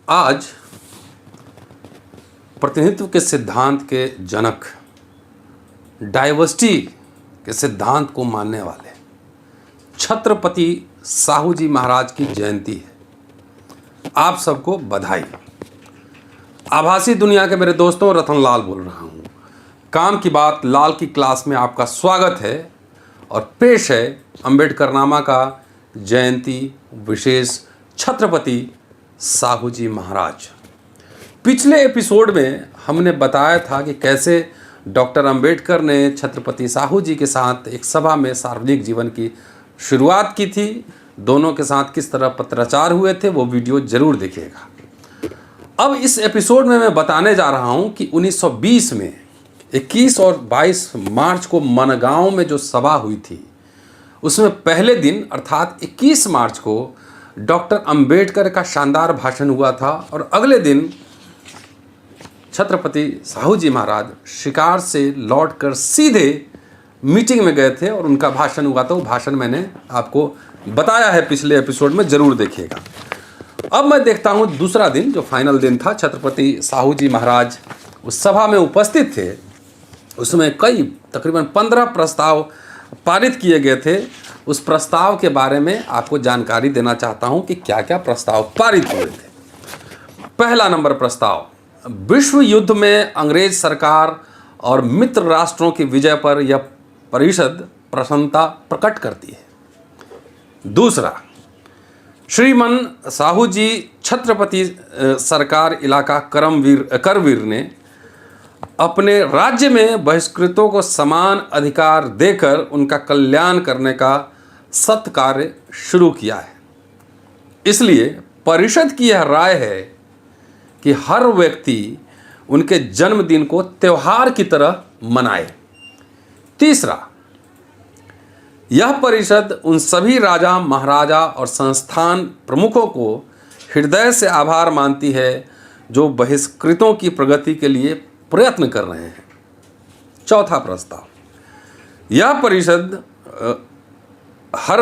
आज प्रतिनिधित्व के सिद्धांत के जनक, डाइवर्सिटी के सिद्धांत को मानने वाले छत्रपति साहू जी महाराज की जयंती है। आप सबको बधाई। आभासी दुनिया के मेरे दोस्तों, रतन लाल बोल रहा हूँ। काम की बात लाल की क्लास में आपका स्वागत है और पेश है अंबेडकरनामा का जयंती विशेष छत्रपति साहू जी महाराज। पिछले एपिसोड में हमने बताया था कि कैसे डॉक्टर अंबेडकर ने छत्रपति साहू जी के साथ एक सभा में सार्वजनिक जीवन की शुरुआत की थी। दोनों के साथ किस तरह पत्राचार हुए थे, वो वीडियो जरूर देखिएगा। अब इस एपिसोड में मैं बताने जा रहा हूं कि 1920 में 21 और 22 मार्च को मनगांव में जो सभा हुई थी, उसमें पहले दिन अर्थात 21 मार्च को डॉक्टर अंबेडकर का शानदार भाषण हुआ था और अगले दिन छत्रपति साहू जी महाराज शिकार से लौटकर सीधे मीटिंग में गए थे और उनका भाषण हुआ था। वो भाषण मैंने आपको बताया है पिछले एपिसोड में, जरूर देखिएगा। अब मैं देखता हूँ दूसरा दिन, जो फाइनल दिन था, छत्रपति साहू जी महाराज उस सभा में उपस्थित थे। उसमें कई तकरीबन 15 प्रस्ताव पारित किए गए थे। उस प्रस्ताव के बारे में आपको जानकारी देना चाहता हूं कि क्या क्या प्रस्ताव पारित हुए थे। पहला नंबर प्रस्ताव, विश्व युद्ध में अंग्रेज सरकार और मित्र राष्ट्रों की विजय पर यह परिषद प्रसन्नता प्रकट करती है। दूसरा, श्रीमन साहू जी छत्रपति सरकार इलाका करवीर ने अपने राज्य में बहिष्कृतों को समान अधिकार देकर उनका कल्याण करने का सत्कार्य शुरू किया है। इसलिए परिषद की यह राय है कि हर व्यक्ति उनके जन्मदिन को त्योहार की तरह मनाए। तीसरा, यह परिषद उन सभी राजा, महाराजा और संस्थान प्रमुखों को हृदय से आभार मानती है जो बहिष्कृतों की प्रगति के लिए प्रयत्न कर रहे हैं। चौथा प्रस्ताव, यह परिषद हर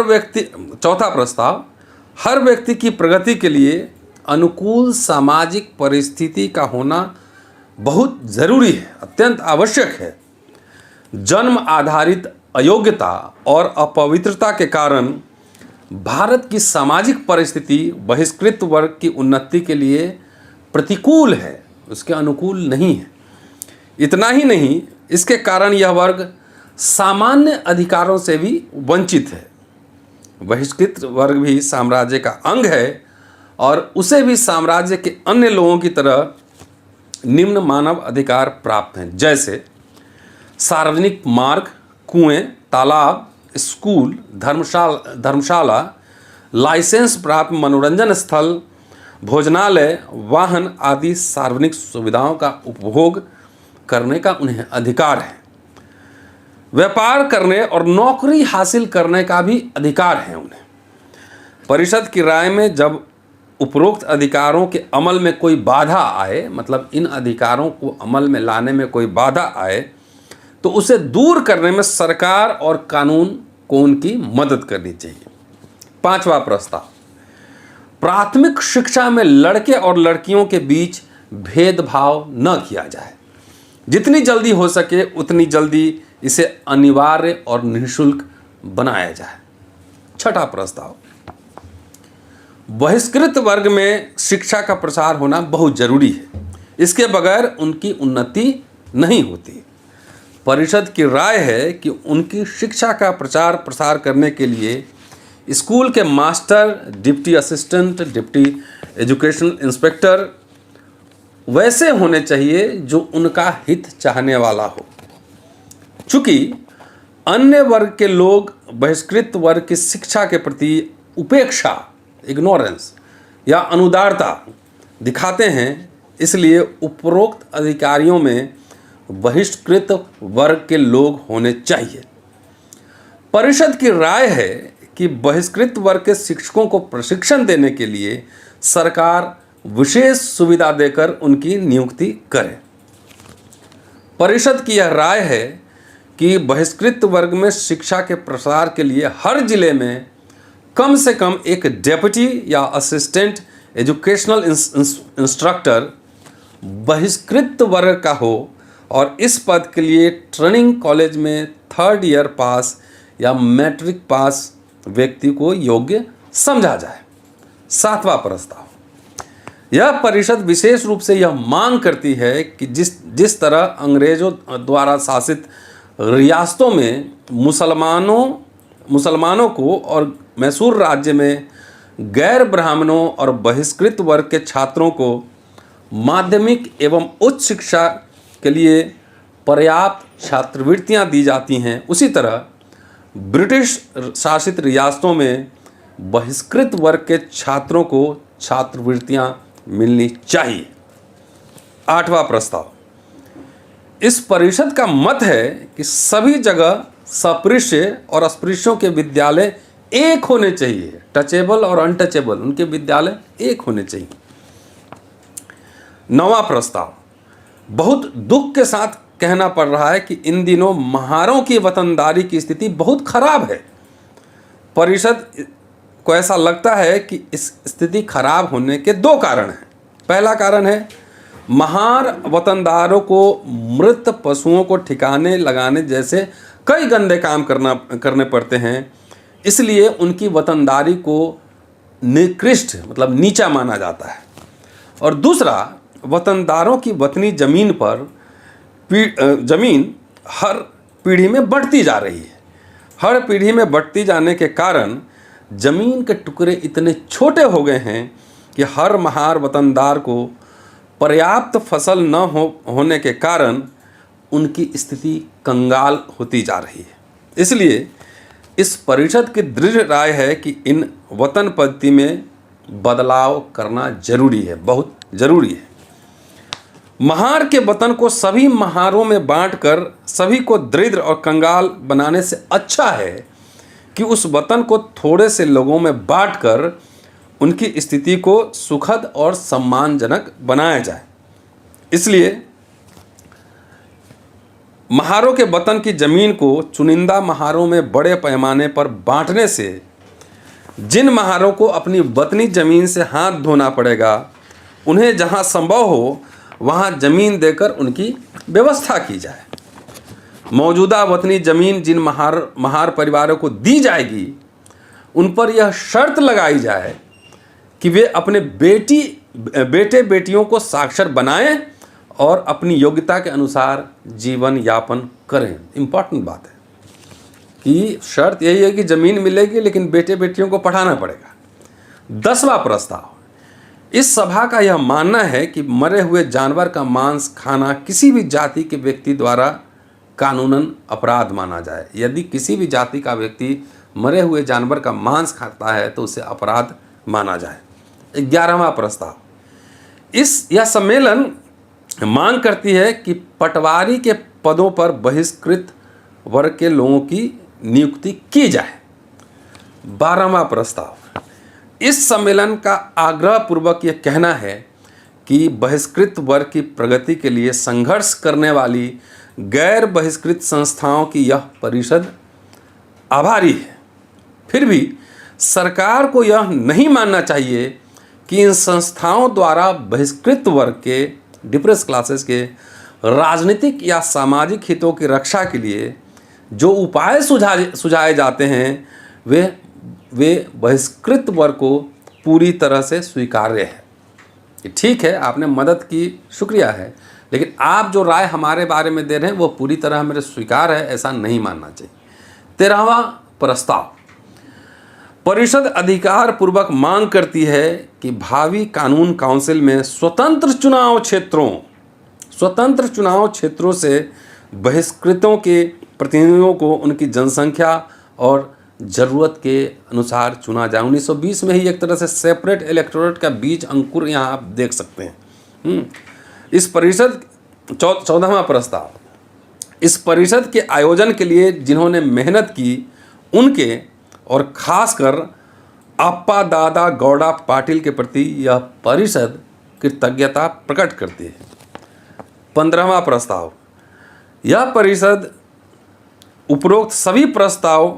व्यक्ति की प्रगति के लिए अनुकूल सामाजिक परिस्थिति का होना बहुत जरूरी है, अत्यंत आवश्यक है। जन्म आधारित अयोग्यता और अपवित्रता के कारण भारत की सामाजिक परिस्थिति बहिष्कृत वर्ग की उन्नति के लिए प्रतिकूल है, उसके अनुकूल नहीं है। इतना ही नहीं, इसके कारण यह वर्ग सामान्य अधिकारों से भी वंचित है। बहिष्कृत वर्ग भी साम्राज्य का अंग है और उसे भी साम्राज्य के अन्य लोगों की तरह निम्न मानव अधिकार प्राप्त हैं, जैसे सार्वजनिक मार्ग, कुएं, तालाब, स्कूल, धर्मशाला, लाइसेंस प्राप्त मनोरंजन स्थल, भोजनालय, वाहन आदि सार्वजनिक सुविधाओं का उपभोग करने का उन्हें अधिकार है। व्यापार करने और नौकरी हासिल करने का भी अधिकार है उन्हें। परिषद की राय में जब उपरोक्त अधिकारों के अमल में कोई बाधा आए, मतलब इन अधिकारों को अमल में लाने में कोई बाधा आए, तो उसे दूर करने में सरकार और कानून को उनकी मदद करनी चाहिए। पांचवा प्रस्ताव, प्राथमिक शिक्षा में लड़के और लड़कियों के बीच भेदभाव न किया जाए। जितनी जल्दी हो सके उतनी जल्दी इसे अनिवार्य और निःशुल्क बनाया जाए। छठा प्रस्ताव, बहिष्कृत वर्ग में शिक्षा का प्रसार होना बहुत जरूरी है, इसके बगैर उनकी उन्नति नहीं होती। परिषद की राय है कि उनकी शिक्षा का प्रचार प्रसार करने के लिए स्कूल के master, deputy assistant, deputy educational inspector वैसे होने चाहिए जो उनका हित चाहने वाला हो। चूंकि अन्य वर्ग के लोग बहिष्कृत वर्ग की शिक्षा के प्रति उपेक्षा, इग्नोरेंस या अनुदारता दिखाते हैं, इसलिए उपरोक्त अधिकारियों में बहिष्कृत वर्ग के लोग होने चाहिए। परिषद की राय है कि बहिष्कृत वर्ग के शिक्षकों को प्रशिक्षण देने के लिए सरकार विशेष सुविधा देकर उनकी नियुक्ति करे। परिषद की यह राय है कि बहिष्कृत वर्ग में शिक्षा के प्रसार के लिए हर जिले में कम से कम एक डेप्यूटी या असिस्टेंट एजुकेशनल इंस्ट्रक्टर बहिष्कृत वर्ग का हो और इस पद के लिए ट्रेनिंग कॉलेज में 3rd ईयर पास या मैट्रिक पास व्यक्ति को योग्य समझा जाए। 7वां प्रस्ताव, यह परिषद विशेष रूप से यह मांग करती है कि जिस तरह अंग्रेजों द्वारा शासित रियासतों में मुसलमानों को और मैसूर राज्य में गैर ब्राह्मणों और बहिष्कृत वर्ग के छात्रों को माध्यमिक एवं उच्च शिक्षा के लिए पर्याप्त छात्रवृत्तियां दी जाती हैं, उसी तरह ब्रिटिश शासित रियासतों में बहिष्कृत वर्ग के छात्रों को छात्रवृत्तियां मिलनी चाहिए। 8वां प्रस्ताव, इस परिषद का मत है कि सभी जगह सपृष्य और अस्पृश्यों के विद्यालय एक होने चाहिए, टचेबल और अनटचेबल उनके विद्यालय एक होने चाहिए। 9वां प्रस्ताव, बहुत दुख के साथ कहना पड़ रहा है कि इन दिनों महारों की वतनदारी की स्थिति बहुत खराब है। परिषद को ऐसा लगता है कि इस स्थिति खराब होने के 2 कारण हैं। पहला कारण है महार वतनदारों को मृत पशुओं को ठिकाने लगाने जैसे कई गंदे काम करने पड़ते हैं, इसलिए उनकी वतनदारी को निकृष्ट मतलब नीचा माना जाता है। और दूसरा, वतनदारों की वतनी जमीन पर जमीन हर पीढ़ी में बढ़ती जा रही है। हर पीढ़ी में बढ़ती जाने के कारण जमीन के टुकड़े इतने छोटे हो गए हैं कि हर महार वतनदार को पर्याप्त फसल न होने के कारण उनकी स्थिति कंगाल होती जा रही है। इसलिए इस परिषद की दृढ़ राय है कि इन वतन पद्धति में बदलाव करना जरूरी है, बहुत जरूरी है। महार के वतन को सभी महारों में बांटकर सभी को दरिद्र और कंगाल बनाने से अच्छा है कि उस वतन को थोड़े से लोगों में बांटकर उनकी स्थिति को सुखद और सम्मानजनक बनाया जाए। इसलिए महारों के वतन की जमीन को चुनिंदा महारों में बड़े पैमाने पर बांटने से जिन महारों को अपनी वतनी जमीन से हाथ धोना पड़ेगा, उन्हें जहां संभव हो वहां जमीन देकर उनकी व्यवस्था की जाए। मौजूदा वतनी जमीन जिन महार परिवारों को दी जाएगी, उन पर यह शर्त लगाई जाए कि वे अपने बेटे बेटियों को साक्षर बनाएं और अपनी योग्यता के अनुसार जीवन यापन करें। इम्पॉर्टेंट बात है कि शर्त यही है कि ज़मीन मिलेगी लेकिन बेटे बेटियों को पढ़ाना पड़ेगा। 10वां प्रस्ताव, इस सभा का यह मानना है कि मरे हुए जानवर का मांस खाना किसी भी जाति के व्यक्ति द्वारा कानूनन अपराध माना जाए। यदि किसी भी जाति का व्यक्ति मरे हुए जानवर का मांस खाता है तो उसे अपराध माना जाए। 11वां प्रस्ताव, यह सम्मेलन मांग करती है कि पटवारी के पदों पर बहिष्कृत वर्ग के लोगों की नियुक्ति की जाए। 12वां प्रस्ताव, इस सम्मेलन का आग्रह पूर्वक यह कहना है कि बहिष्कृत वर्ग की प्रगति के लिए संघर्ष करने वाली गैर बहिष्कृत संस्थाओं की यह परिषद आभारी है। फिर भी सरकार को यह नहीं मानना चाहिए कि इन संस्थाओं द्वारा बहिष्कृत वर्ग के डिप्रेस क्लासेस के राजनीतिक या सामाजिक हितों की रक्षा के लिए जो उपाय सुझाए जाते हैं वे बहिष्कृत वर्ग को पूरी तरह से स्वीकार्य है। ठीक है, आपने मदद की, शुक्रिया है, लेकिन आप जो राय हमारे बारे में दे रहे हैं वो पूरी तरह मेरे स्वीकार है, ऐसा नहीं मानना चाहिए। 13वां प्रस्ताव, परिषद अधिकार पूर्वक मांग करती है कि भावी कानून काउंसिल में स्वतंत्र चुनाव क्षेत्रों से बहिष्कृतों के प्रतिनिधियों को उनकी जनसंख्या और ज़रूरत के अनुसार चुना जाए। 1920 में ही एक तरह से सेपरेट इलेक्टोरेट का बीज अंकुर यहाँ आप देख सकते हैं। इस परिषद 14वां प्रस्ताव, इस परिषद के आयोजन के लिए जिन्होंने मेहनत की उनके और खासकर अप्पा दादा गौड़ा पाटिल के प्रति यह परिषद कृतज्ञता प्रकट करती है। 15वां प्रस्ताव, यह परिषद उपरोक्त सभी प्रस्ताव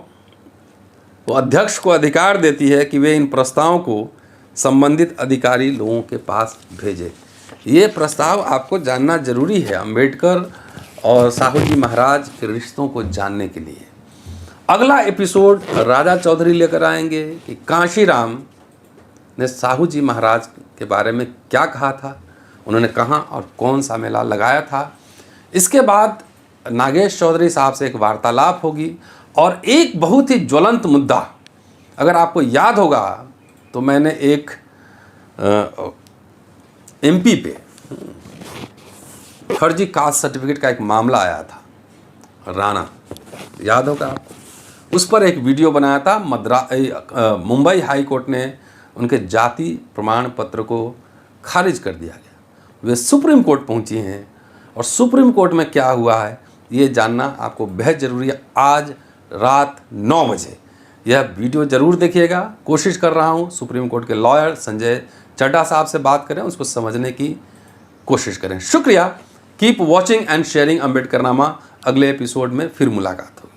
को अध्यक्ष को अधिकार देती है कि वे इन प्रस्तावों को संबंधित अधिकारी लोगों के पास भेजे। ये प्रस्ताव आपको जानना जरूरी है अम्बेडकर और साहू जी महाराज के रिश्तों को जानने के लिए। अगला एपिसोड राजा चौधरी लेकर आएंगे कि कांशीराम ने साहू जी महाराज के बारे में क्या कहा था, उन्होंने कहाँ और कौन सा मेला लगाया था। इसके बाद नागेश चौधरी साहब से एक वार्तालाप होगी और एक बहुत ही ज्वलंत मुद्दा, अगर आपको याद होगा तो मैंने एक एमपी पे फर्जी कास्ट सर्टिफिकेट का एक मामला आया था, राणा, याद होगा आपको, उस पर एक वीडियो बनाया था। मुंबई हाई कोर्ट ने उनके जाति प्रमाण पत्र को खारिज कर दिया गया। वे सुप्रीम कोर्ट पहुंची हैं और सुप्रीम कोर्ट में क्या हुआ है ये जानना आपको बेहद ज़रूरी है। आज रात 9 बजे यह वीडियो ज़रूर देखिएगा। कोशिश कर रहा हूँ सुप्रीम कोर्ट के लॉयर संजय चड्ढा साहब से बात करें, उसको समझने की कोशिश करें। शुक्रिया। Keep watching and sharing Ambedkarnama. अगले एपिसोड में फिर मुलाकात हो।